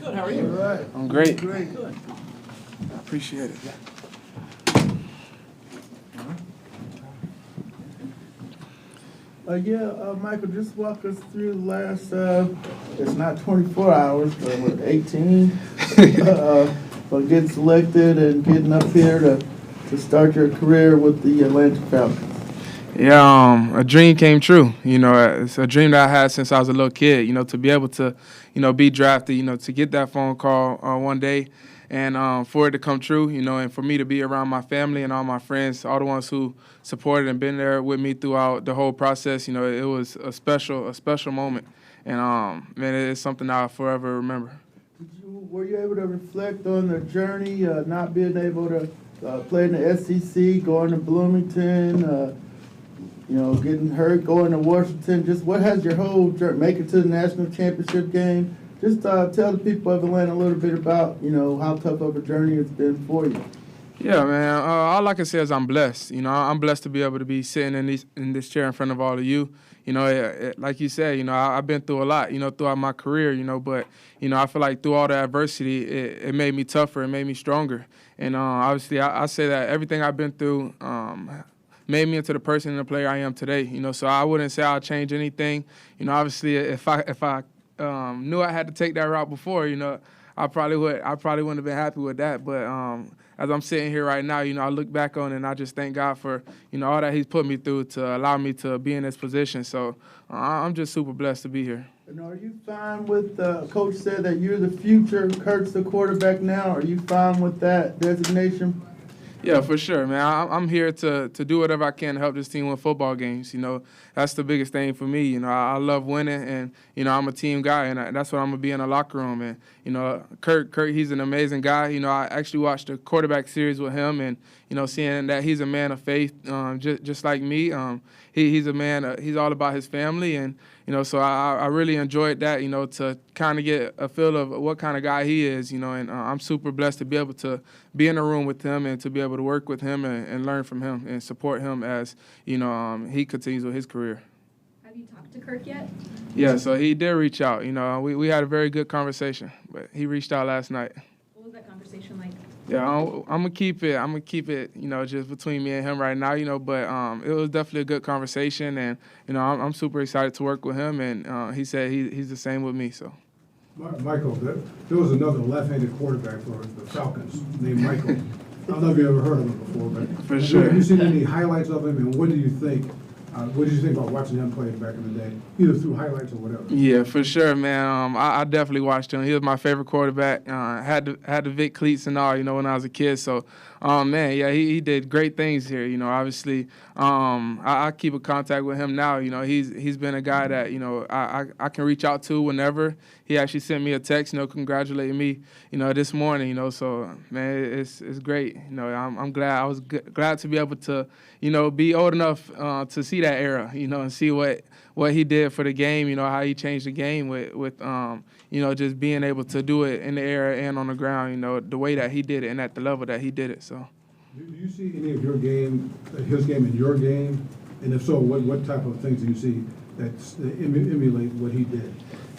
Good. How are you? All right. I'm great. Great. Good. I appreciate it. Michael, just walk us through the last, it's not 24 hours, but what, 18? But getting selected and getting up here to start your career with the Atlanta Falcons. Yeah, a dream came true. It's a dream that I had since I was a little kid. To be able to, be drafted. To get that phone call one day, and for it to come true. And for me to be around my family and all my friends, all the ones who supported and been there with me throughout the whole process. It was a special moment, and man, it's something I'll forever remember. Were you able to reflect on the journey, not being able to play in the SEC, going to Bloomington? Getting hurt, going to Washington, just what has your whole journey, make it to the national championship game? Just tell the people of Atlanta a little bit about, how tough of a journey it's been for you. Yeah, man. All I can say is I'm blessed. I'm blessed to be able to be sitting in this chair in front of all of you. Like you said, I've been through a lot, throughout my career, but, I feel like through all the adversity, it made me tougher, it made me stronger. And obviously, I say that everything I've been through made me into the person and the player I am today. So I wouldn't say I'll change anything. Obviously, if I knew I had to take that route before, I probably wouldn't have been happy with that. But as I'm sitting here right now, I look back on it and I just thank God for all that He's put me through to allow me to be in this position. So I'm just super blessed to be here. And are you fine with Coach said that you're the future, Kurt's the quarterback now? Are you fine with that designation? Yeah, for sure, man. I'm here to do whatever I can to help this team win football games. That's the biggest thing for me. I love winning, and I'm a team guy, and that's what I'm gonna be in the locker room. And Kurt, he's an amazing guy. I actually watched the quarterback series with him, and seeing that he's a man of faith, just like me. He's a man. He's all about his family, and so I really enjoyed that. To kind of get a feel of what kind of guy he is. And I'm super blessed to be able to be in a room with him and to be able to work with him and learn from him and support him as he continues with his career. Have you talked to Kirk yet? Yeah, so he did reach out. We had a very good conversation, but he reached out last night. What was that conversation like? Yeah, I'm gonna keep it, just between me and him right now, But it was definitely a good conversation, and I'm super excited to work with him, and he said he's the same with me. So. Michael, there was another left-handed quarterback for the Falcons named Michael. I don't know if you ever heard of him before, but For sure. Have you seen any highlights of him, and what do you think? What did you think about watching him play back in the day, either through highlights or whatever? Yeah, for sure, man. I definitely watched him. He was my favorite quarterback. Had the Vic cleats and all, when I was a kid. So, man, yeah, he did great things here. Obviously, I keep in contact with him now. He's been a guy that I can reach out to whenever. He actually sent me a text, congratulating me, this morning. So, man, it's great. I'm glad. I was glad to be able to, be old enough to see that era, and see what he did for the game, how he changed the game with just being able to do it in the air and on the ground, the way that he did it and at the level that he did it. So, Do you see any of his game in your game? And if so, what type of things do you see that emulate what he did?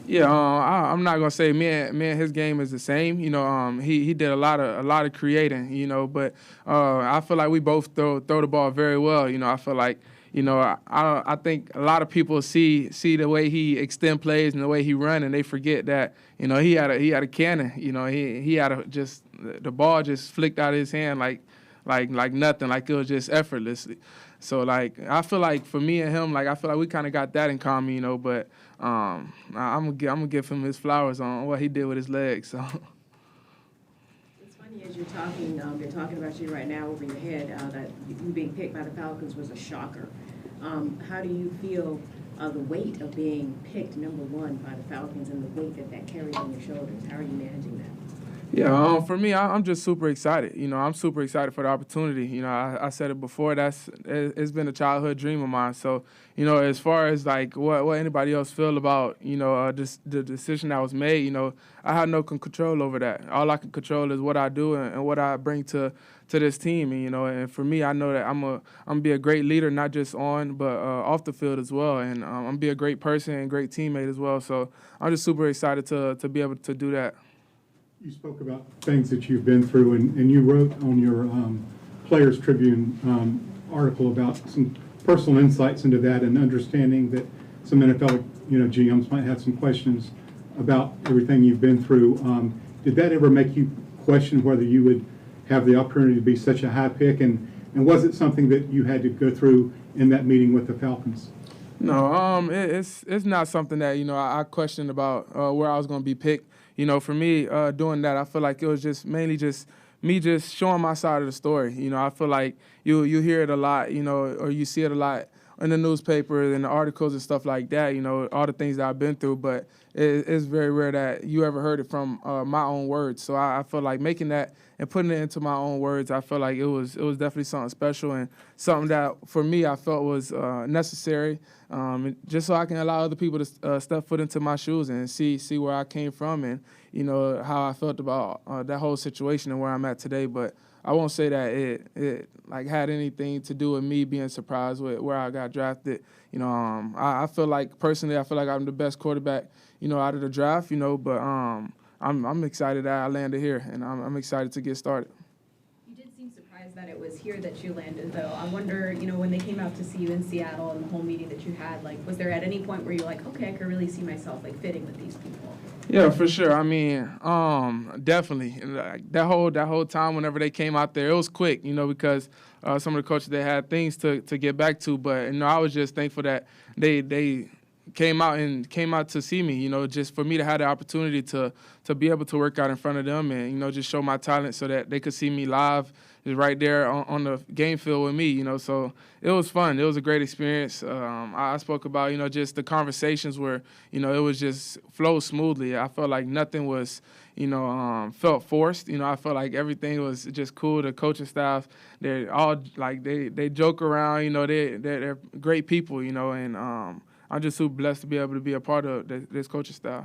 Yeah, I'm not gonna say me and his game is the same. He did a lot of creating. But I feel like we both throw the ball very well. I feel like I think a lot of people see the way he extend plays and the way he run, and they forget that he had a cannon. He had just the ball just flicked out of his hand like nothing, like it was just effortlessly. So I feel like for me and him, I feel like we kind of got that in common. But I'm gonna give him his flowers on what he did with his legs. So. It's funny as you're talking about you right now over your head, that you being picked by the Falcons was a shocker. How do you feel the weight of being picked number one by the Falcons and the weight that carries on your shoulders? How are you managing that? Yeah, for me, I'm just super excited. I'm super excited for the opportunity. I said it before. It's been a childhood dream of mine. So, as far as what anybody else feel about, the decision that was made, I had no control over that. All I can control is what I do and what I bring to this team. And for me, I know that I'm gonna be a great leader, not just on but off the field as well. And I'm gonna be a great person and great teammate as well. So I'm just super excited to be able to do that. You spoke about things that you've been through, and you wrote on your Players Tribune article about some personal insights into that and understanding that some NFL, GMs might have some questions about everything you've been through. Did that ever make you question whether you would have the opportunity to be such a high pick, and was it something that you had to go through in that meeting with the Falcons? No, it's not something that I questioned about where I was going to be picked. For me, doing that, I feel like it was just mainly just me just showing my side of the story. I feel like you hear it a lot, or you see it a lot in the newspaper and the articles and stuff like that. All the things that I've been through, but it's very rare that you ever heard it from my own words. So I feel like making that and putting it into my own words, I feel like it was definitely something special and something that for me I felt was necessary, just so I can allow other people to step foot into my shoes and see where I came from and how I felt about that whole situation and where I'm at today. But I won't say that it like had anything to do with me being surprised with where I got drafted. I feel like personally, I feel like I'm the best quarterback, out of the draft, but I'm excited that I landed here, and I'm excited to get started. You did seem surprised that it was here that you landed, though. I wonder, when they came out to see you in Seattle and the whole meeting that you had, was there at any point where you're like, okay, I could really see myself fitting with these people? Yeah, for sure. I mean, definitely. Like, that whole time whenever they came out there, it was quick, because some of the coaches, they had things to get back to. But, I was just thankful that they came out to see me, just for me to have the opportunity to be able to work out in front of them and, just show my talent so that they could see me live right there on the game field with me, So it was fun. It was a great experience. I spoke about, just the conversations where, it was just flow smoothly. I felt like nothing was, felt forced. I felt like everything was just cool. The coaching staff, they're all they joke around, they're great people, and I'm just so blessed to be able to be a part of this coaching staff.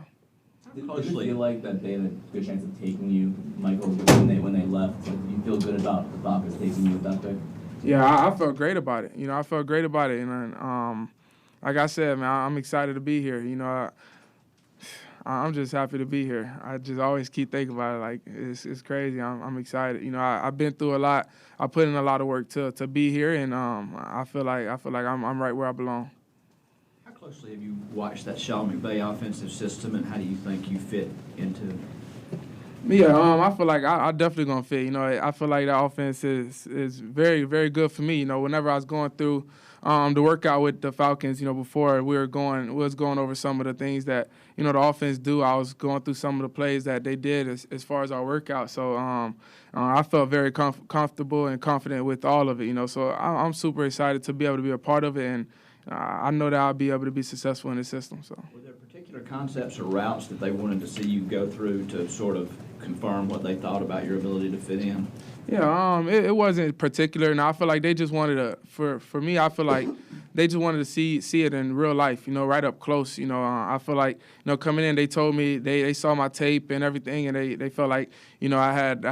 Did you feel like that they had a good chance of taking you, Michael, when they left? Like, do you feel good about the Falcons taking you with that pick? Yeah, I felt great about it. I felt great about it. And like I said, man, I'm excited to be here. I'm just happy to be here. I just always keep thinking about it. Like, it's crazy. I'm excited. I've been through a lot. I put in a lot of work to be here, and I feel like I'm right where I belong. How closely have you watched that Sean McVay offensive system, and how do you think you fit into it? Yeah, I feel like I definitely gonna fit. I feel like the offense is very, very good for me. Whenever I was going through the workout with the Falcons, before we was going over some of the things that the offense do. I was going through some of the plays that they did as far as our workout. So I felt very comfortable and confident with all of it. So I'm super excited to be able to be a part of it, and I know that I'll be able to be successful in the system. So. Were there particular concepts or routes that they wanted to see you go through to sort of confirm what they thought about your ability to fit in? Yeah, it wasn't particular, and I feel like they just wanted to. For me, I feel like they just wanted to see it in real life, right up close. I feel like coming in, they told me they saw my tape and everything, and they felt like I had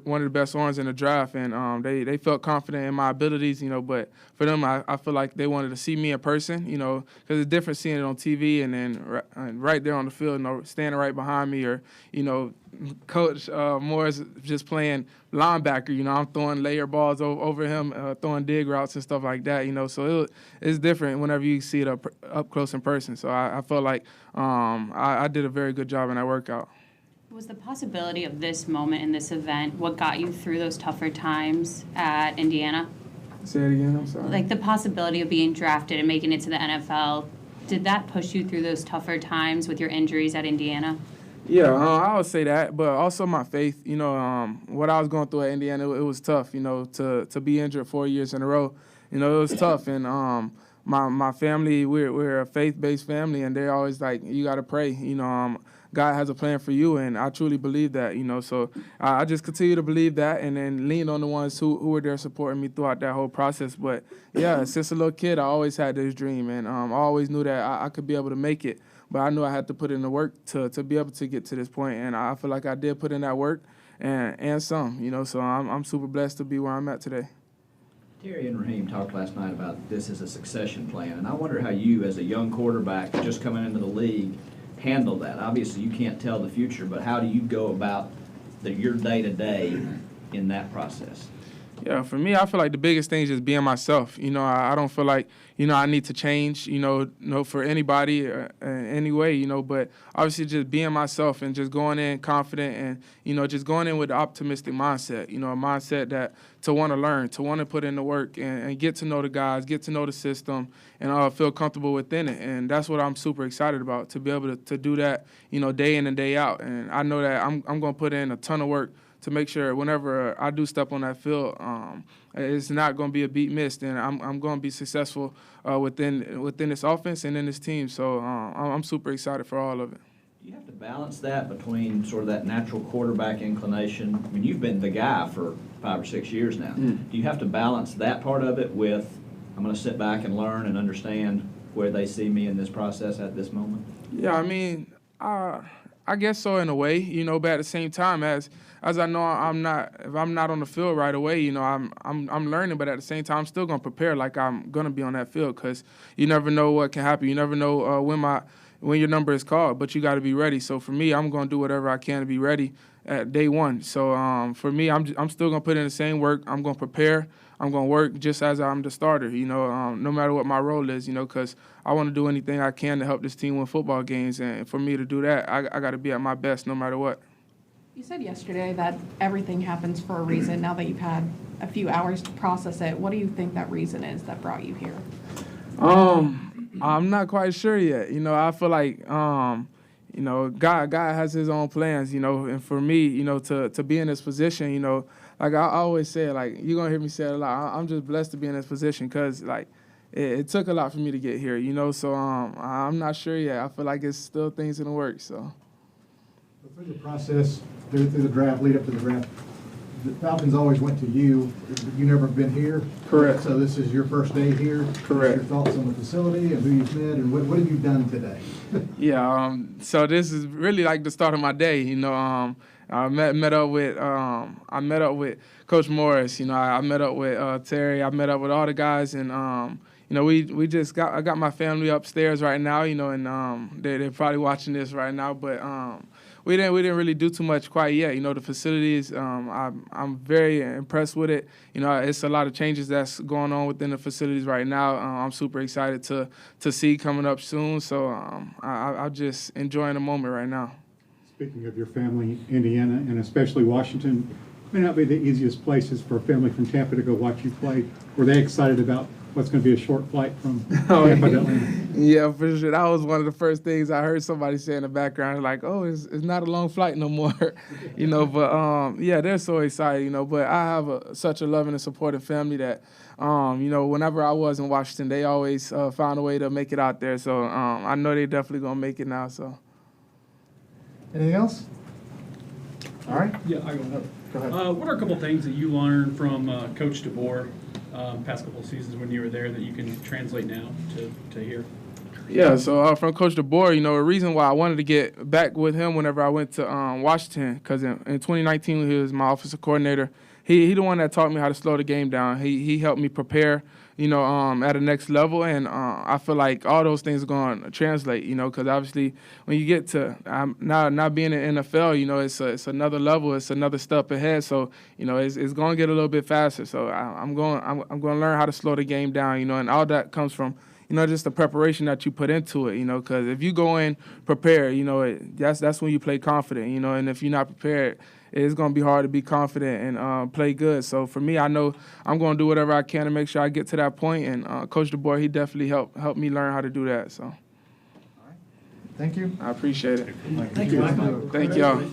one of the best arms in the draft, and they felt confident in my abilities, But for them, I feel like they wanted to see me in person, because it's different seeing it on TV and then right there on the field, standing right behind me, or Coach Moore's just playing linebacker. I'm throwing layer balls over him, throwing dig routes and stuff like that. So it's different whenever you see it up close in person. So I felt like I did a very good job in that workout. Was the possibility of this moment in this event what got you through those tougher times at Indiana? Say it again, I'm sorry. Like the possibility of being drafted and making it to the NFL, did that push you through those tougher times with your injuries at Indiana? Yeah, I would say that, but also my faith. What I was going through at Indiana, it was tough. To be injured 4 years in a row, it was tough. And my family, we're a faith-based family, and they're always like, you got to pray. God has a plan for you, and I truly believe that. So I just continue to believe that, and then lean on the ones who were there supporting me throughout that whole process. But yeah, since a little kid, I always had this dream, and I always knew that I could be able to make it. But I knew I had to put in the work to be able to get to this point, and I feel like I did put in that work and some, So I'm super blessed to be where I'm at today. Terry and Raheem talked last night about this as a succession plan, and I wonder how you, as a young quarterback just coming into the league, handle that. Obviously, you can't tell the future, but how do you go about your day-to-day in that process? Yeah, for me, I feel like the biggest thing is just being myself. I don't feel like, I need to change, for anybody in any way, but obviously just being myself and just going in confident and, just going in with an optimistic mindset, a mindset that to want to learn, to want to put in the work and get to know the guys, get to know the system and feel comfortable within it. And that's what I'm super excited about, to be able to do that, day in and day out. And I know that I'm going to put in a ton of work to make sure whenever I do step on that field, it's not going to be a beat missed, and I'm going to be successful within this offense and in this team. So I'm super excited for all of it. Do you have to balance that between sort of that natural quarterback inclination? I mean, you've been the guy for 5 or 6 years now. Do you have to balance that part of it with, I'm going to sit back and learn and understand where they see me in this process at this moment? Yeah, I mean, I guess so in a way, but at the same time, as I know if I'm not on the field right away, I'm learning, but at the same time, I'm still gonna prepare like I'm gonna be on that field, because you never know what can happen. You never know when your number is called, but you got to be ready. So for me, I'm gonna do whatever I can to be ready at day one. So for me, I'm still gonna put in the same work. I'm gonna prepare. I'm gonna work just as I'm the starter. No matter what my role is. Because I want to do anything I can to help this team win football games, and for me to do that, I got to be at my best no matter what. You said yesterday that everything happens for a reason. Now that you've had a few hours to process it, what do you think that reason is that brought you here? I'm not quite sure yet. I feel like, God has his own plans, and for me, to be in this position, like I always say, like, you're going to hear me say it a lot, I'm just blessed to be in this position, because, like, it took a lot for me to get here, so I'm not sure yet. I feel like it's still things in the works, so. Through the process, through the draft, lead up to the draft, the Falcons always went to you. You never been here. Correct. So this is your first day here. Correct. Your thoughts on the facility and who you've met, and what have you done today? Yeah. So this is really like the start of my day. I met up with Coach Morris. I met up with Terry. I met up with all the guys, and I got my family upstairs right now. And they're probably watching this right now, but. We didn't really do too much quite yet. The facilities, I'm very impressed with it. It's a lot of changes that's going on within the facilities right now. I'm super excited to see coming up soon. So I'm just enjoying the moment right now. Speaking of your family, Indiana, and especially Washington, may not be the easiest places for a family from Tampa to go watch you play. Were they excited about what's going to be a short flight from Tampa to Atlanta? Yeah, for sure. That was one of the first things I heard somebody say in the background, like, oh, it's not a long flight no more. But yeah, they're so excited, but I have such a loving and supportive family that, whenever I was in Washington, they always found a way to make it out there. So I know they're definitely going to make it now. So. Anything else? All right. Yeah, I go. Go ahead. What are a couple of things that you learned from Coach DeBoer past couple of seasons when you were there that you can translate now to here? Yeah, so from Coach DeBoer, the reason why I wanted to get back with him whenever I went to Washington, because in 2019 when he was my offensive coordinator, he the one that taught me how to slow the game down. He helped me prepare, at a next level, and I feel like all those things are going to translate, because obviously when you get to now being in the NFL, it's another level, it's another step ahead. So it's going to get a little bit faster. So I'm going to learn how to slow the game down, and all that comes from just the preparation that you put into it, because if you go in prepared, that's when you play confident, and if you're not prepared, it's going to be hard to be confident and play good. So for me, I know I'm going to do whatever I can to make sure I get to that point, and Coach DeBoer, he definitely helped me learn how to do that. So. All right. Thank you. I appreciate it. Thank you, Michael. Thank y'all.